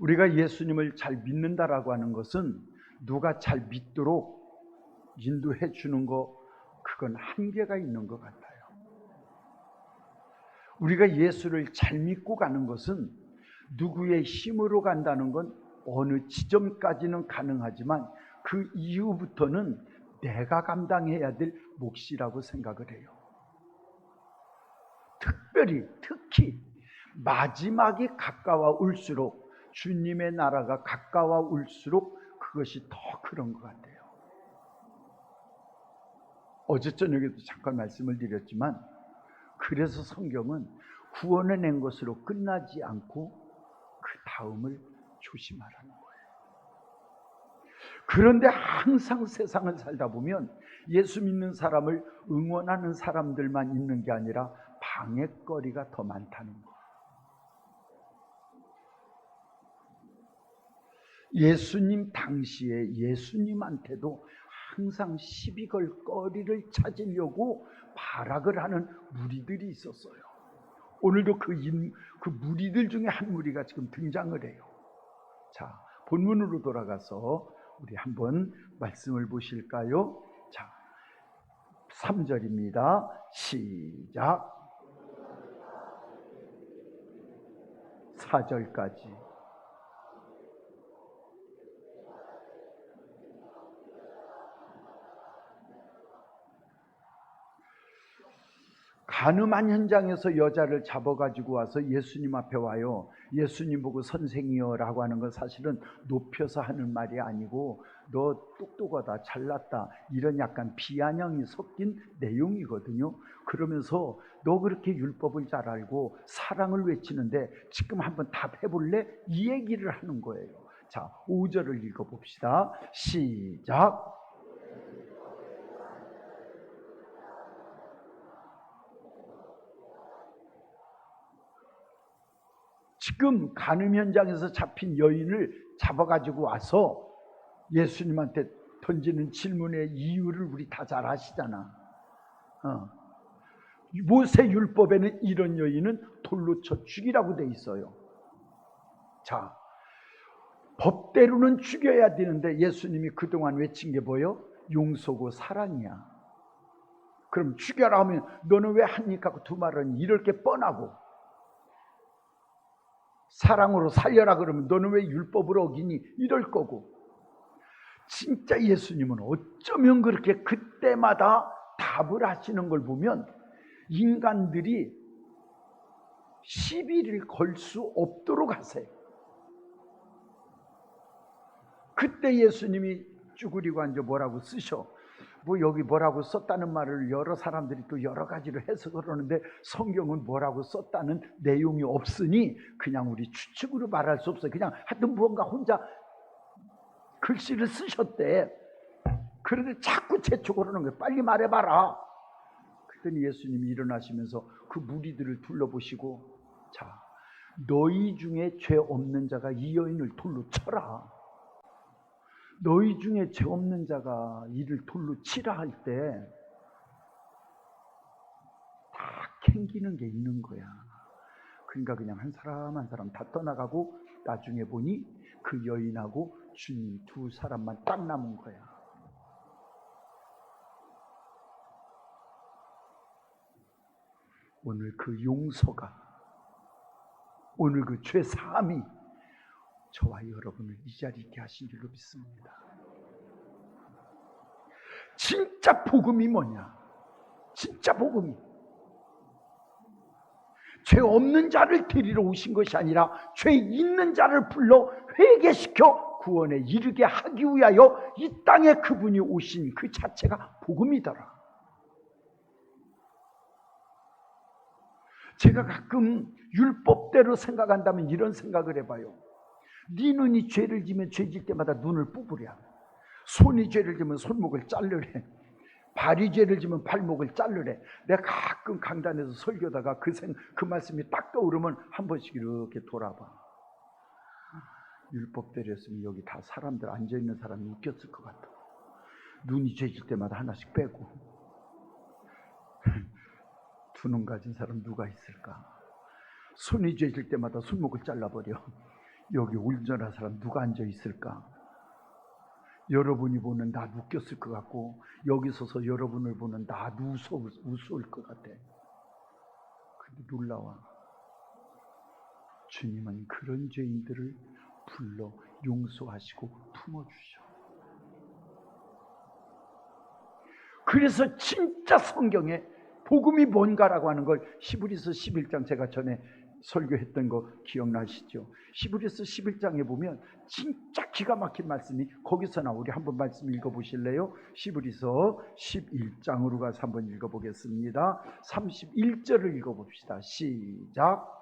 우리가 예수님을 잘 믿는다라고 하는 것은 누가 잘 믿도록 인도해 주는 거, 그건 한계가 있는 것 같아요. 우리가 예수를 잘 믿고 가는 것은 누구의 힘으로 간다는 건 어느 지점까지는 가능하지만 그 이후부터는 내가 감당해야 될 몫이라고 생각을 해요. 특히 마지막이 가까워올수록, 주님의 나라가 가까워올수록 그것이 더 그런 것 같아요. 어제 저녁에도 잠깐 말씀을 드렸지만, 그래서 성경은 구원해낸 것으로 끝나지 않고 그 다음을 조심하라는 거예요. 그런데 항상 세상을 살다 보면 예수 믿는 사람을 응원하는 사람들만 있는 게 아니라 방해거리가 더 많다는 거예요. 예수님 당시에 예수님한테도 항상 시비 걸 거리를 찾으려고 발악을 하는 무리들이 있었어요. 오늘도 그 무리들 중에 한 무리가 지금 등장을 해요. 자, 본문으로 돌아가서 우리 한번 말씀을 보실까요? 자, 3절입니다. 시작. 4절까지. 간음한 현장에서 여자를 잡아가지고 와서 예수님 앞에 와요. 예수님 보고 선생이여 라고 하는 건 사실은 높여서 하는 말이 아니고 너 똑똑하다, 잘났다, 이런 약간 비아냥이 섞인 내용이거든요. 그러면서 너 그렇게 율법을 잘 알고 사랑을 외치는데 지금 한번 답해볼래? 이 얘기를 하는 거예요. 자, 5절을 읽어봅시다. 시작. 지금 간음 현장에서 잡힌 여인을 잡아가지고 와서 예수님한테 던지는 질문의 이유를 우리 다 잘 아시잖아. 모세 율법에는 이런 여인은 돌로 쳐 죽이라고 돼 있어요. 자, 법대로는 죽여야 되는데 예수님이 그동안 외친 게 뭐예요? 용서고 사랑이야. 그럼 죽여라 하면 너는 왜 합니까? 두 말은 이럴 게 뻔하고, 사랑으로 살려라 그러면 너는 왜 율법을 어기니? 이럴 거고. 진짜 예수님은 어쩌면 그렇게 그때마다 답을 하시는 걸 보면 인간들이 시비를 걸 수 없도록 하세요. 그때 예수님이 쭈그리고 앉아 뭐라고 쓰셔. 뭐 여기 뭐라고 썼다는 말을 여러 사람들이 또 여러 가지로 해석을 하는데 성경은 뭐라고 썼다는 내용이 없으니 그냥 우리 추측으로 말할 수 없어요. 그냥 하여튼 무언가 혼자 글씨를 쓰셨대. 그런데 자꾸 재촉을 하는 거예요. 빨리 말해봐라. 그랬더니 예수님이 일어나시면서 그 무리들을 둘러보시고, 자, 너희 중에 죄 없는 자가 이 여인을 돌로 쳐라. 너희 중에 죄 없는 자가 이를 돌로 치라 할 때 다 캥기는 게 있는 거야. 그러니까 그냥 한 사람 한 사람 다 떠나가고 나중에 보니 그 여인하고 주님 두 사람만 딱 남은 거야. 오늘 그 용서가, 오늘 그 죄 사함이 저와 여러분을 이 자리에 있게 하신 줄로 믿습니다. 진짜 복음이 뭐냐? 진짜 복음이 죄 없는 자를 데리러 오신 것이 아니라 죄 있는 자를 불러 회개시켜 구원에 이르게 하기 위하여 이 땅에 그분이 오신 그 자체가 복음이더라. 제가 가끔 율법대로 생각한다면 이런 생각을 해봐요. 네 눈이 죄를 지면 죄질 때마다 눈을 뿌부랴. 손이 죄를 지면 손목을 자르래. 발이 죄를 지면 발목을 자르래. 내가 가끔 강단에서 설교다가 그 말씀이 딱 떠오르면 한 번씩 이렇게 돌아봐. 율법대로 했으면 여기 다 사람들 앉아있는 사람이 웃겼을 것 같아. 눈이 죄질 때마다 하나씩 빼고. 두 눈 가진 사람 누가 있을까? 손이 죄질 때마다 손목을 잘라버려. 여기 운전한 사람 누가 앉아 있을까? 여러분이 보는 나도 웃겼을 것 같고, 여기 서서 여러분을 보는 나도 우스울 것 같아. 근데 놀라워. 주님은 그런 죄인들을 불러 용서하시고 품어주셔. 그래서 진짜 성경에 복음이 뭔가라고 하는 걸 히브리서 11장, 제가 전에 설교했던 거 기억나시죠? 히브리서 11장에 보면 진짜 기가 막힌 말씀이 거기서 나오고, 우리 한번 말씀 읽어보실래요? 히브리서 11장으로 가서 한번 읽어보겠습니다. 31절을 읽어봅시다. 시작.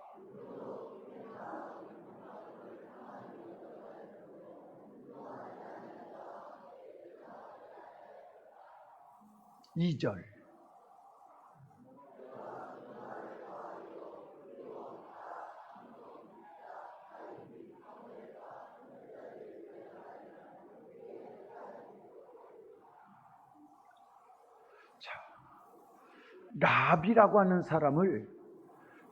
2절. 라합이라고 하는 사람을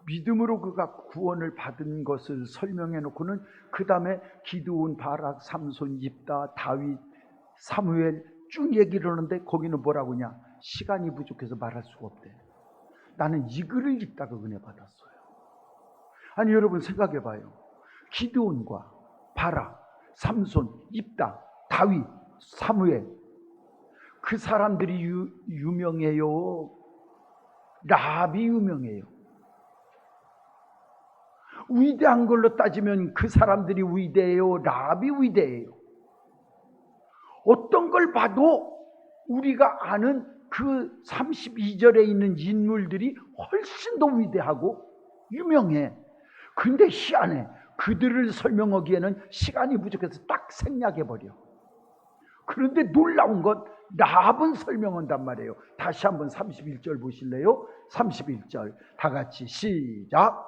믿음으로 그가 구원을 받은 것을 설명해 놓고는 그 다음에 기드온, 바락, 삼손, 옅다, 다윗, 사무엘 쭉 얘기를 하는데 거기는 뭐라고 하냐? 시간이 부족해서 말할 수가 없대. 나는 이 글을 읽다가 은혜 받았어요. 아니 여러분 생각해 봐요. 기드온과 바락, 삼손, 옅다, 다윗, 사무엘, 그 사람들이 유명해요? 라합이 유명해요? 위대한 걸로 따지면 그 사람들이 위대해요? 라합이 위대해요? 어떤 걸 봐도 우리가 아는 그 32절에 있는 인물들이 훨씬 더 위대하고 유명해. 근데 희한해. 그들을 설명하기에는 시간이 부족해서 딱 생략해버려. 그런데 놀라운 건 라합은 설명한단 말이에요. 다시 한번 31절 보실래요? 31절 다 같이 시작.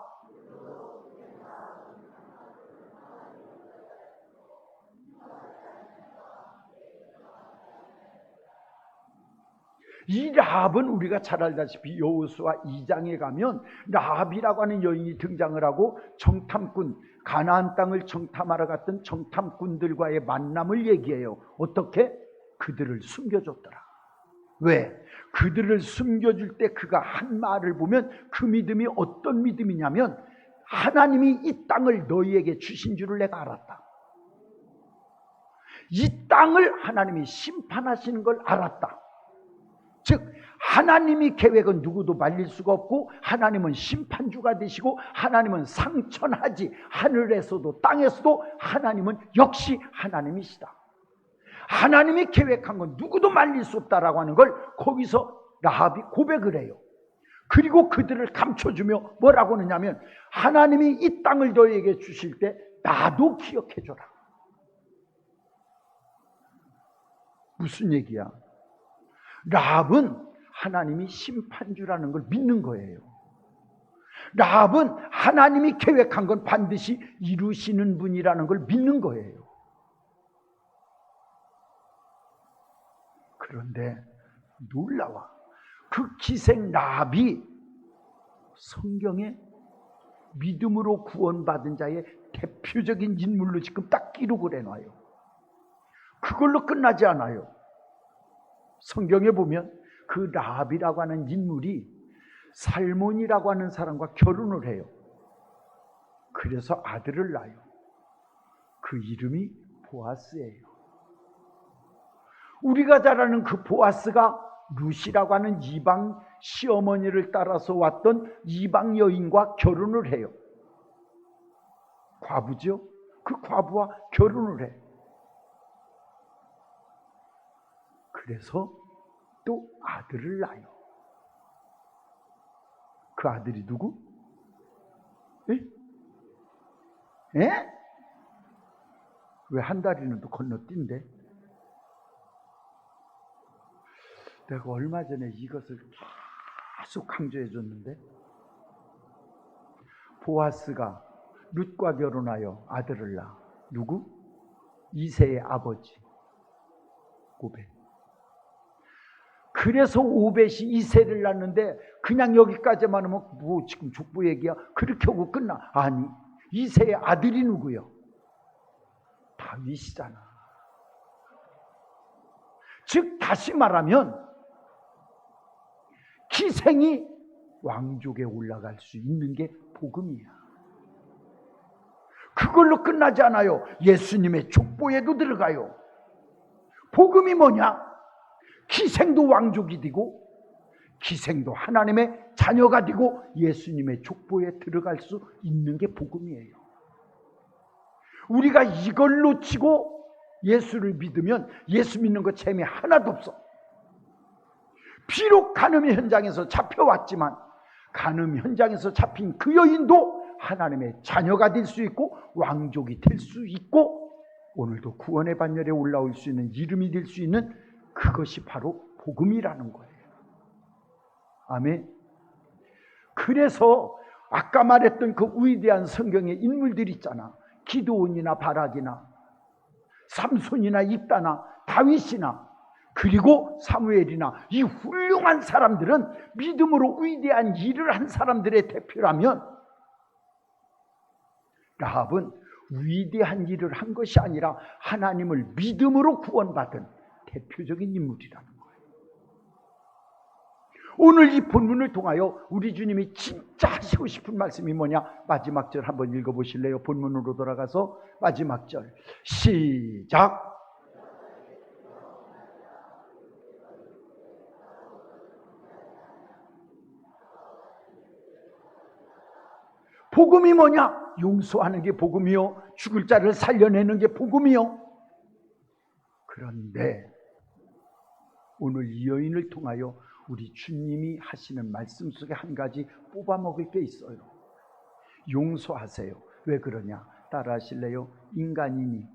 이 라합은 우리가 잘 알다시피 여호수아 2장에 가면 라합이라고 하는 여인이 등장을 하고 정탐꾼, 가나안 땅을 정탐하러 갔던 정탐꾼들과의 만남을 얘기해요. 어떻게? 그들을 숨겨줬더라. 왜? 그들을 숨겨줄 때 그가 한 말을 보면 그 믿음이 어떤 믿음이냐면, 하나님이 이 땅을 너희에게 주신 줄을 내가 알았다. 이 땅을 하나님이 심판하시는 걸 알았다. 즉 하나님의 계획은 누구도 말릴 수가 없고, 하나님은 심판주가 되시고, 하나님은 상천하지, 하늘에서도 땅에서도 하나님은 역시 하나님이시다. 하나님이 계획한 건 누구도 말릴 수 없다라고 하는 걸 거기서 라합이 고백을 해요. 그리고 그들을 감춰주며 뭐라고 하느냐면, 하나님이 이 땅을 너희에게 주실 때 나도 기억해줘라. 무슨 얘기야? 라합은 하나님이 심판주라는 걸 믿는 거예요. 라합은 하나님이 계획한 건 반드시 이루시는 분이라는 걸 믿는 거예요. 그런데 놀라워. 그 기생 라합이 성경에 믿음으로 구원받은 자의 대표적인 인물로 지금 딱 기록을 해놔요. 그걸로 끝나지 않아요. 성경에 보면 그 라합이라고 하는 인물이 살몬이라고 하는 사람과 결혼을 해요. 그래서 아들을 낳아요. 그 이름이 보아스예요. 우리가 잘 아는 그 보아스가 루시라고 하는 이방 시어머니를 따라서 왔던 이방 여인과 결혼을 해요. 과부죠? 그 과부와 결혼을 해. 그래서 또 아들을 낳아요. 그 아들이 누구? 예? 예? 왜 한 다리는 또 건너뛴대? 내가 얼마 전에 이것을 계속 강조해 줬는데, 보아스가 룻과 결혼하여 아들을 낳아. 누구? 이새의 아버지 오벳. 그래서 오벳이 이새를 낳는데 그냥 여기까지만 하면 뭐 지금 족보 얘기야? 그렇게 하고 끝나? 아니, 이새의 아들이 누구요? 다윗이잖아. 즉 다시 말하면 기생이 왕족에 올라갈 수 있는 게 복음이야. 그걸로 끝나지 않아요. 예수님의 족보에도 들어가요. 복음이 뭐냐? 기생도 왕족이 되고 기생도 하나님의 자녀가 되고 예수님의 족보에 들어갈 수 있는 게 복음이에요. 우리가 이걸 놓치고 예수를 믿으면 예수 믿는 거 재미 하나도 없어. 비록 간음 현장에서 잡혀왔지만 간음 현장에서 잡힌 그 여인도 하나님의 자녀가 될 수 있고 왕족이 될 수 있고 오늘도 구원의 반열에 올라올 수 있는 이름이 될 수 있는 그것이 바로 복음이라는 거예요. 아멘. 그래서 아까 말했던 그 위대한 성경의 인물들 있잖아. 기드온이나 바락이나 삼손이나 입다나 다윗이나 그리고 사무엘이나 이 훌륭한 사람들은 믿음으로 위대한 일을 한 사람들의 대표라면 라합은 위대한 일을 한 것이 아니라 하나님을 믿음으로 구원받은 대표적인 인물이라는 거예요. 오늘 이 본문을 통하여 우리 주님이 진짜 하시고 싶은 말씀이 뭐냐? 마지막 절 한번 읽어보실래요? 본문으로 돌아가서 마지막 절 시작. 복음이 뭐냐? 용서하는 게 복음이요, 죽을 자를 살려내는 게 복음이요. 그런데 오늘 이 여인을 통하여 우리 주님이 하시는 말씀 속에 한 가지 뽑아 먹을 게 있어요. 용서하세요. 왜 그러냐? 따라 하실래요? 인간이니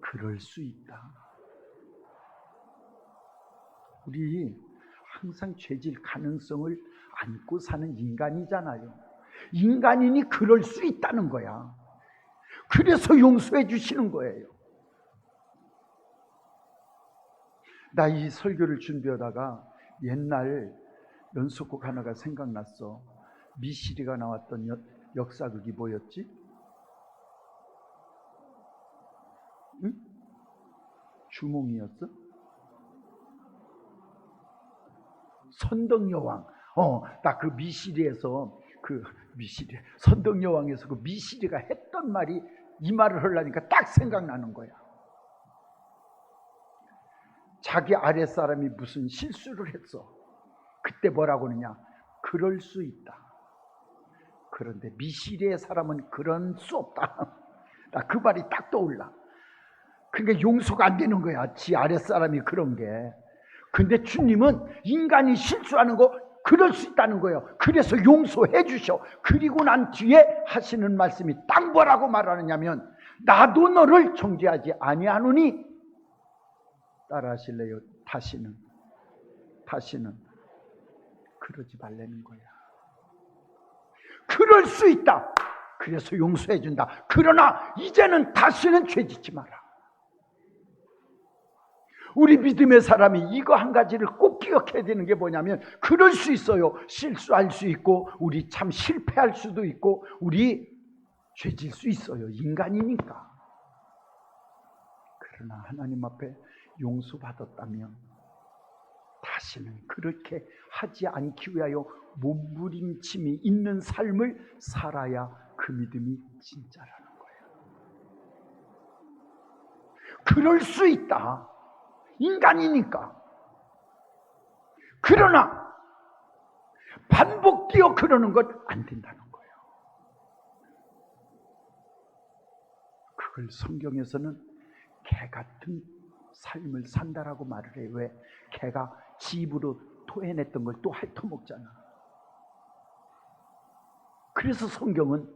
그럴 수 있다. 우리 항상 죄질 가능성을 안고 사는 인간이잖아요. 인간이니 그럴 수 있다는 거야. 그래서 용서해 주시는 거예요. 나 이 설교를 준비하다가 옛날 연속곡 하나가 생각났어. 미시리가 나왔던 역사극이 뭐였지? 응? 주몽이었어? 선덕여왕. 나 그 미시리에서 선덕여왕에서 그 미시리가 했던 말이 이 말을 하려니까 딱 생각나는 거야. 자기 아랫사람이 무슨 실수를 했어. 그때 뭐라고 하느냐? 그럴 수 있다. 그런데 미시리의 사람은 그럴 수 없다. 나 그 말이 딱 떠올라. 그러니까 용서가 안 되는 거야. 지 아랫사람이 그런 게. 근데 주님은 인간이 실수하는 거 그럴 수 있다는 거예요. 그래서 용서해 주셔. 그리고 난 뒤에 하시는 말씀이 딱 뭐라고 말하느냐면 나도 너를 정죄하지 아니하노니 따라 하실래요? 다시는 그러지 말라는 거야. 그럴 수 있다. 그래서 용서해 준다. 그러나 이제는 다시는 죄 짓지 마라. 우리 믿음의 사람이 이거 한 가지를 꼭 기억해야 되는 게 뭐냐면 그럴 수 있어요. 실수할 수 있고 우리 참 실패할 수도 있고 우리 죄질 수 있어요. 인간이니까. 그러나 하나님 앞에 용서받았다면 다시는 그렇게 하지 않기 위하여 몸부림침이 있는 삶을 살아야 그 믿음이 진짜라는 거예요. 그럴 수 있다. 인간이니까. 그러나 반복되어 그러는 것 안 된다는 거예요. 그걸 성경에서는 개 같은 삶을 산다라고 말을 해요. 왜? 개가 지 입으로 토해냈던 걸 또 핥아먹잖아. 그래서 성경은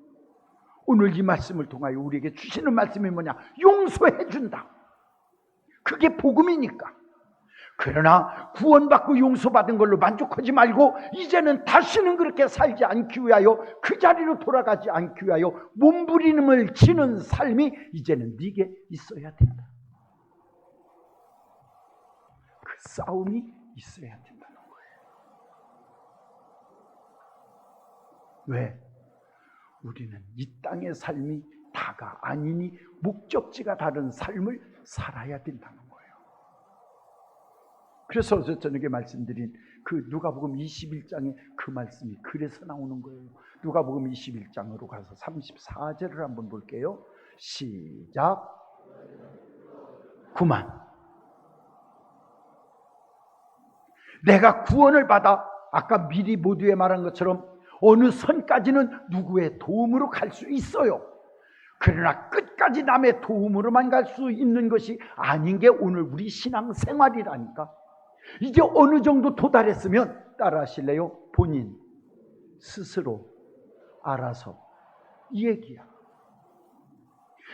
오늘 이 말씀을 통하여 우리에게 주시는 말씀이 뭐냐? 용서해 준다. 그게 복음이니까. 그러나 구원받고 용서받은 걸로 만족하지 말고 이제는 다시는 그렇게 살지 않기 위하여 그 자리로 돌아가지 않기 위하여 몸부림을 치는 삶이 이제는 네게 있어야 된다. 그 싸움이 있어야 된다는 거예요. 왜? 우리는 이 땅의 삶이 다가 아니니 목적지가 다른 삶을 살아야 된다는 거예요. 그래서 어제 저녁에 말씀드린 그 누가복음 21장의 그 말씀이 그래서 나오는 거예요. 누가복음 21장으로 가서 34절을 한번 볼게요. 시작. 구만 내가 구원을 받아 아까 미리 모두에 말한 것처럼 어느 선까지는 누구의 도움으로 갈 수 있어요. 그러나 끝까지 남의 도움으로만 갈 수 있는 것이 아닌 게 오늘 우리 신앙생활이라니까. 이제 어느 정도 도달했으면 따라하실래요? 본인 스스로 알아서 이 얘기야.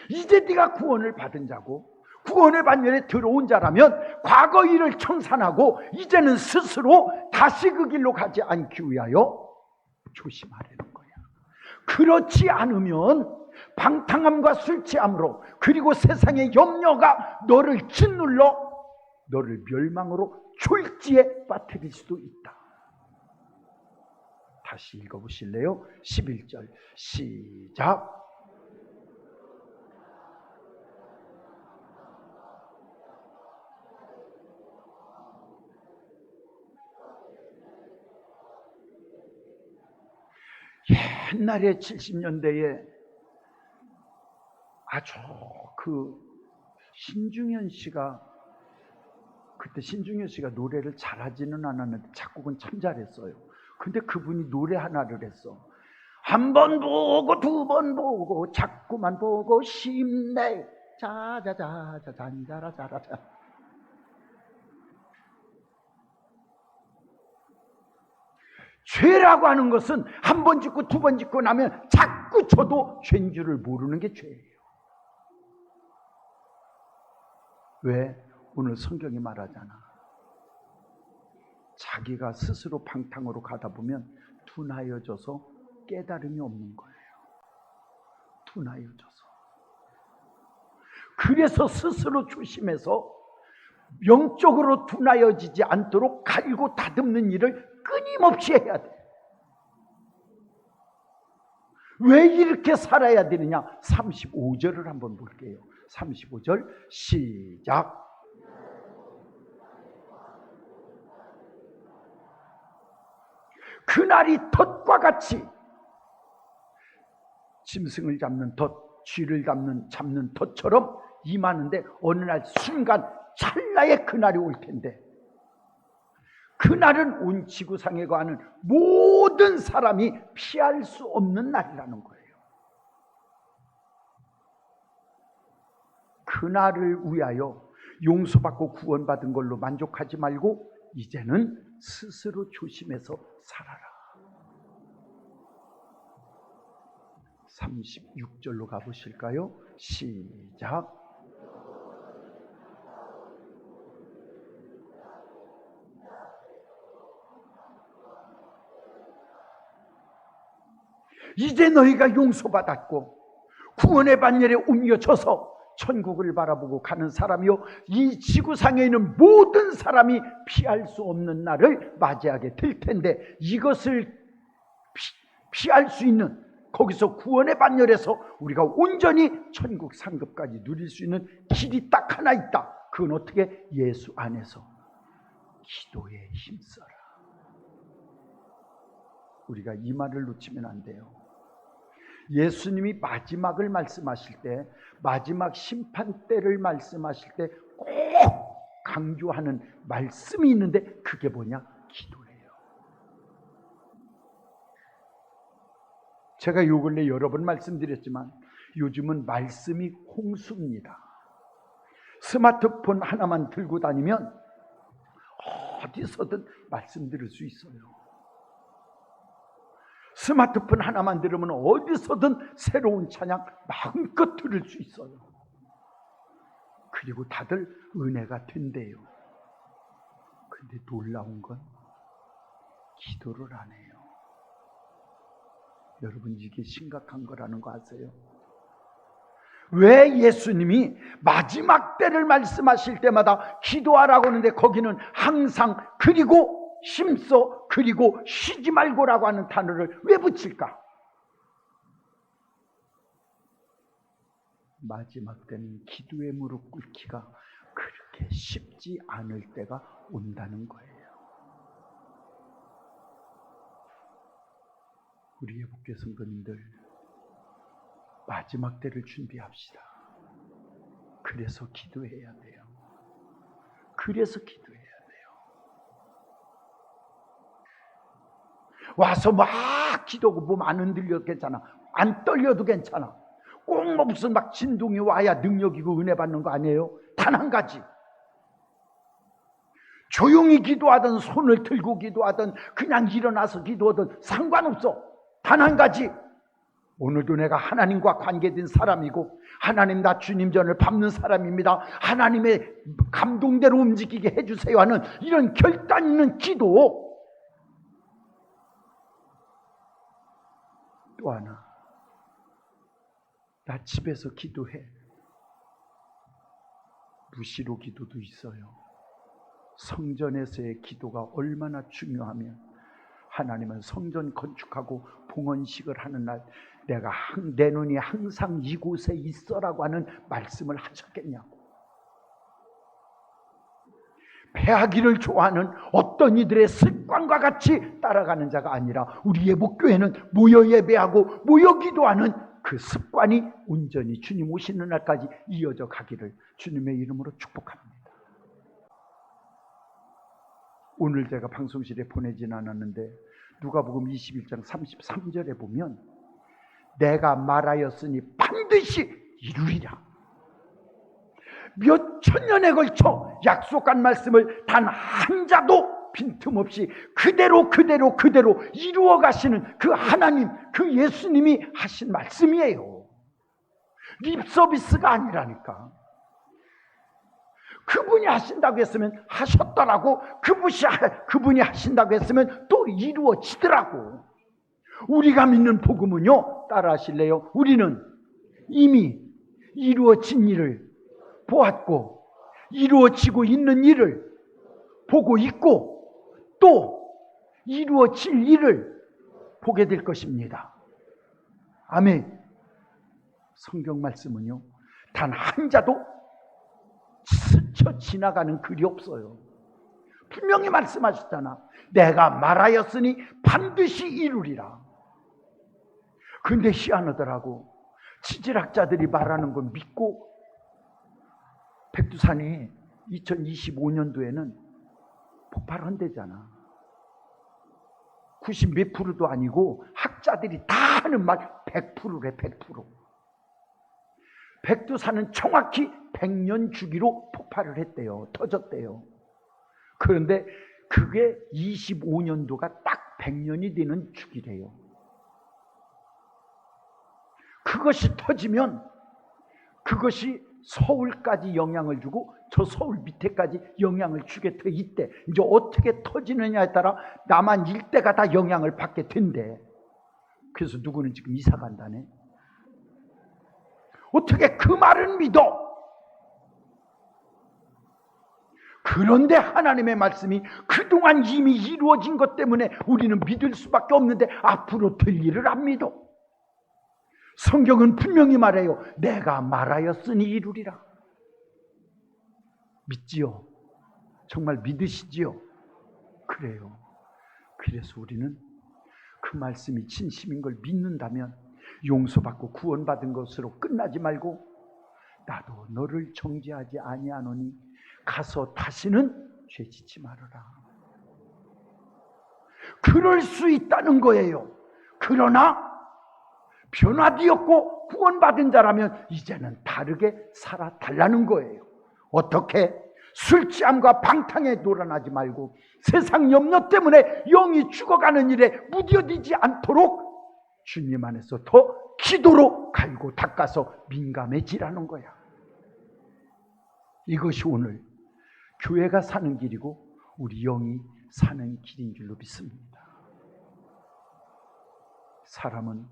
이제 네가 구원을 받은 자고 구원의 반열에 들어온 자라면 과거 일을 청산하고 이제는 스스로 다시 그 길로 가지 않기 위하여 조심하라는 거야. 그렇지 않으면 방탕함과 술 취함으로 그리고 세상의 염려가 너를 짓눌러 너를 멸망으로 졸지에 빠뜨릴 수도 있다. 다시 읽어보실래요? 11절 시작. 옛날에 70년대에 아주 그 신중현 씨가 그때 신중현 씨가 노래를 잘하지는 않았는데 작곡은 참 잘했어요. 근데 그분이 노래 하나를 했어. 한 번 보고 두 번 보고 자꾸만 보고 싶네. 자자자자 잔자라 자라자. 죄라고 하는 것은 한 번 짓고 두 번 짓고 나면 자꾸 저도 죄인 줄을 모르는 게 죄예요. 왜? 오늘 성경이 말하잖아. 자기가 스스로 방탕으로 가다 보면 둔하여져서 깨달음이 없는 거예요. 둔하여져서. 그래서 스스로 조심해서 영적으로 둔하여지지 않도록 갈고 다듬는 일을 끊임없이 해야 돼. 왜 이렇게 살아야 되느냐? 35절을 한번 볼게요. 35절 시작. 그날이 덫과 같이 짐승을 잡는 덫, 쥐를 잡는 덫처럼 임하는데 어느 날 순간 찰나에 그날이 올 텐데 그날은 온 지구상에 거하는 모든 사람이 피할 수 없는 날이라는 거예요. 그날을 위하여 용서받고 구원받은 걸로 만족하지 말고 이제는 스스로 조심해서 살아라. 36절로 가보실까요? 시작. 이제 너희가 용서받았고 구원의 반열에 옮겨져서 천국을 바라보고 가는 사람이요 이 지구상에 있는 모든 사람이 피할 수 없는 날을 맞이하게 될 텐데 이것을 피할 수 있는 거기서 구원의 반열에서 우리가 온전히 천국 상급까지 누릴 수 있는 길이 딱 하나 있다. 그건 어떻게? 예수 안에서 기도에 힘써라. 우리가 이 말을 놓치면 안 돼요. 예수님이 마지막을 말씀하실 때 마지막 심판 때를 말씀하실 때 꼭 강조하는 말씀이 있는데 그게 뭐냐? 기도예요. 제가 요 근래 여러 번 말씀드렸지만 요즘은 말씀이 홍수입니다. 스마트폰 하나만 들고 다니면 어디서든 말씀 들을 수 있어요. 스마트폰 하나만 들으면 어디서든 새로운 찬양 마음껏 들을 수 있어요. 그리고 다들 은혜가 된대요. 근데 놀라운 건 기도를 안 해요. 여러분 이게 심각한 거라는 거 아세요? 왜 예수님이 마지막 때를 말씀하실 때마다 기도하라고 하는데 거기는 항상 그리고 힘써 그리고 쉬지 말고라고 하는 단어를 왜 붙일까? 마지막 때는 기도에 무릎 꿇기가 그렇게 쉽지 않을 때가 온다는 거예요. 우리 예복교 성도님들, 마지막 때를 준비합시다. 그래서 기도해야 돼요. 그래서 기도해야 돼요. 와서 막 기도하고 몸 안 흔들려도 괜찮아. 안 떨려도 괜찮아. 꼭 뭐 무슨 막 진동이 와야 능력이고 은혜 받는 거 아니에요? 단 한 가지. 조용히 기도하든 손을 들고 기도하든 그냥 일어나서 기도하든 상관없어. 단 한 가지. 오늘도 내가 하나님과 관계된 사람이고 하나님, 나 주님 전을 밟는 사람입니다. 하나님의 감동대로 움직이게 해주세요 하는 이런 결단 있는 기도. 또 하나, 나 집에서 기도해. 무시로 기도도 있어요. 성전에서의 기도가 얼마나 중요하면 하나님은 성전 건축하고 봉헌식을 하는 날 내가 내 눈이 항상 이곳에 있어라고 하는 말씀을 하셨겠냐고. 패하기를 좋아하는 어떤 이들의 습관과 같이 따라가는 자가 아니라 우리 예복교회는 모여 예배하고 모여 기도하는 그 습관이 온전히 주님 오시는 날까지 이어져 가기를 주님의 이름으로 축복합니다. 오늘 제가 방송실에 보내진 않았는데 누가복음 21장 33절에 보면 내가 말하였으니 반드시 이루리라. 몇 천년에 걸쳐 약속한 말씀을 단 한 자도 빈틈없이 그대로 이루어 가시는 그 하나님, 그 예수님이 하신 말씀이에요. 립서비스가 아니라니까. 그분이 하신다고 했으면 하셨더라고. 그분이 하신다고 했으면 또 이루어지더라고. 우리가 믿는 복음은요, 따라 하실래요? 우리는 이미 이루어진 일을 보았고 이루어지고 있는 일을 보고 있고 또 이루어질 일을 보게 될 것입니다. 아멘. 성경 말씀은요, 단 한 자도 스쳐 지나가는 글이 없어요. 분명히 말씀하셨잖아. 내가 말하였으니 반드시 이루리라. 근데 희한하더라고. 지질학자들이 말하는 건 믿고 백두산이 2025년도에는 폭발한대잖아. 90 몇 프로도 아니고 학자들이 다 하는 말 100%래. 100%. 백두산은 정확히 100년 주기로 폭발을 했대요. 터졌대요. 그런데 그게 25년도가 딱 100년이 되는 주기래요. 그것이 터지면 그것이 서울까지 영향을 주고 저 서울 밑에까지 영향을 주게 돼 있대. 이제 어떻게 터지느냐에 따라 남한 일대가 다 영향을 받게 된대. 그래서 누구는 지금 이사 간다네. 어떻게 그 말은 믿어? 그런데 하나님의 말씀이 그동안 이미 이루어진 것 때문에 우리는 믿을 수밖에 없는데 앞으로 될 일을 안 믿어. 성경은 분명히 말해요. 내가 말하였으니 이루리라. 믿지요? 정말 믿으시지요? 그래요. 그래서 우리는 그 말씀이 진심인 걸 믿는다면 용서받고 구원받은 것으로 끝나지 말고 나도 너를 정죄하지 아니하노니 가서 다시는 죄짓지 말아라. 그럴 수 있다는 거예요. 그러나 변화되었고 구원받은 자라면 이제는 다르게 살아달라는 거예요. 어떻게? 술 취함과 방탕에 놀아나지 말고 세상 염려 때문에 영이 죽어가는 일에 무뎌지지 않도록 주님 안에서 더 기도로 갈고 닦아서 민감해지라는 거야. 이것이 오늘 교회가 사는 길이고 우리 영이 사는 길인 줄로 믿습니다. 사람은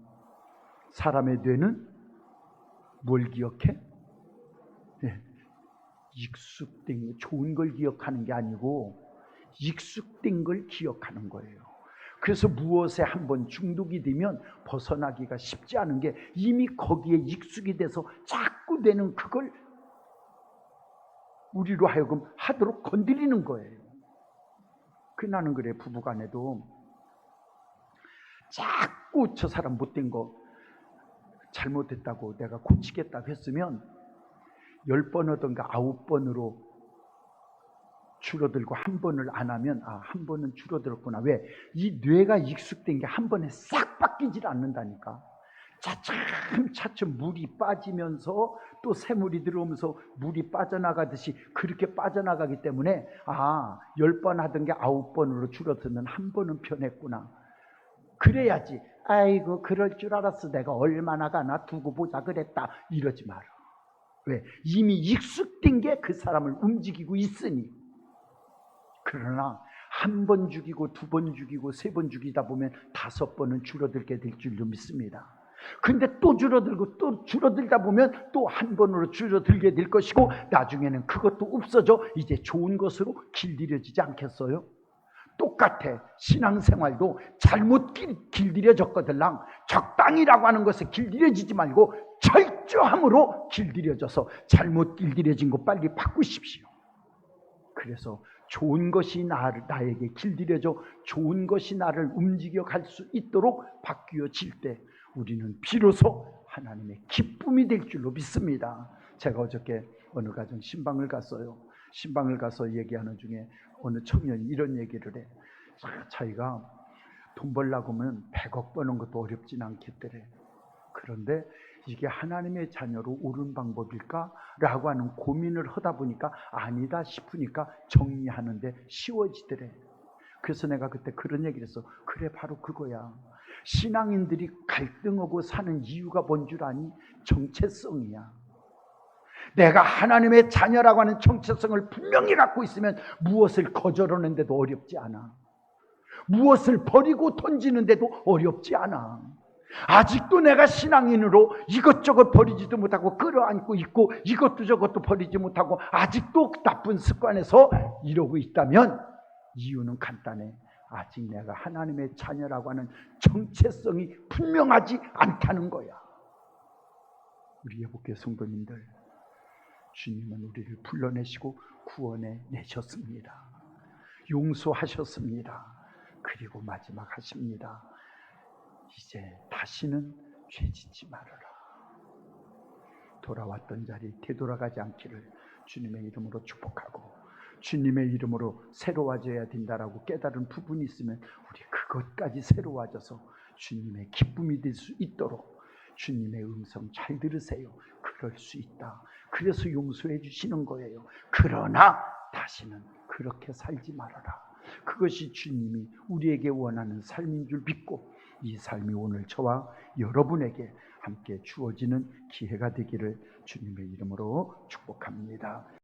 사람의 뇌는 뭘 기억해? 네. 익숙된 좋은 걸 기억하는 게 아니고 익숙된 걸 기억하는 거예요. 그래서 무엇에 한번 중독이 되면 벗어나기가 쉽지 않은 게 이미 거기에 익숙이 돼서 자꾸 되는 그걸 우리로 하여금 하도록 건드리는 거예요. 나는 그래, 부부간에도 자꾸 저 사람 못된 거 잘못했다고 내가 고치겠다고 했으면 10번 하던가 9번으로 줄어들고 한 번을 안 하면 한 번은 줄어들었구나. 왜? 이 뇌가 익숙된 게 한 번에 싹 바뀌질 않는다니까. 차츰 물이 빠지면서 또 새물이 들어오면서 물이 빠져나가듯이 그렇게 빠져나가기 때문에 10번 하던 게 9번으로 줄어들면 한 번은 변했구나. 그래야지 아이고 그럴 줄 알았어, 내가 얼마나 가나 두고 보자 그랬다, 이러지 마라. 왜? 이미 익숙된 게 그 사람을 움직이고 있으니. 그러나 한 번 죽이고 2번 죽이고 3번 죽이다 보면 5번은 줄어들게 될 줄로 믿습니다. 근데 또 줄어들고 또 줄어들다 보면 또 한 번으로 줄어들게 될 것이고 나중에는 그것도 없어져 이제 좋은 것으로 길들여지지 않겠어요? 똑같아. 신앙생활도 잘못 길들여졌거들랑 적당이라고 하는 것에 길들여지지 말고 철저함으로 길들여져서 잘못 길들여진 거 빨리 바꾸십시오. 그래서 좋은 것이 나에게 길들여져 좋은 것이 나를 움직여 갈 수 있도록 바뀌어질 때 우리는 비로소 하나님의 기쁨이 될 줄로 믿습니다. 제가 어저께 어느 가정 신방을 갔어요. 신방을 가서 얘기하는 중에 어느 청년이 이런 얘기를 해. 자기가 돈 벌려고 하면 100억 버는 것도 어렵진 않겠더래. 그런데 이게 하나님의 자녀로 옳은 방법일까? 라고 하는 고민을 하다 보니까 아니다 싶으니까 정리하는데 쉬워지더래. 그래서 내가 그때 그런 얘기를 했어. 그래, 바로 그거야. 신앙인들이 갈등하고 사는 이유가 뭔 줄 아니? 정체성이야. 내가 하나님의 자녀라고 하는 정체성을 분명히 갖고 있으면 무엇을 거절하는데도 어렵지 않아. 무엇을 버리고 던지는데도 어렵지 않아. 아직도 내가 신앙인으로 이것저것 버리지도 못하고 끌어안고 있고 이것도 저것도 버리지 못하고 아직도 나쁜 습관에서 이러고 있다면 이유는 간단해. 아직 내가 하나님의 자녀라고 하는 정체성이 분명하지 않다는 거야. 우리 예복교 성도님들, 주님은 우리를 불러내시고 구원해 내셨습니다. 용서하셨습니다. 그리고 마지막 하십니다. 이제 다시는 죄짓지 말아라. 돌아왔던 자리 되돌아가지 않기를 주님의 이름으로 축복하고, 주님의 이름으로 새로워져야 된다라고 깨달은 부분이 있으면 우리 그것까지 새로워져서 주님의 기쁨이 될 수 있도록 주님의 음성 잘 들으세요. 그럴 수 있다. 그래서 용서해 주시는 거예요. 그러나 다시는 그렇게 살지 말아라. 그것이 주님이 우리에게 원하는 삶인 줄 믿고 이 삶이 오늘 저와 여러분에게 함께 주어지는 기회가 되기를 주님의 이름으로 축복합니다.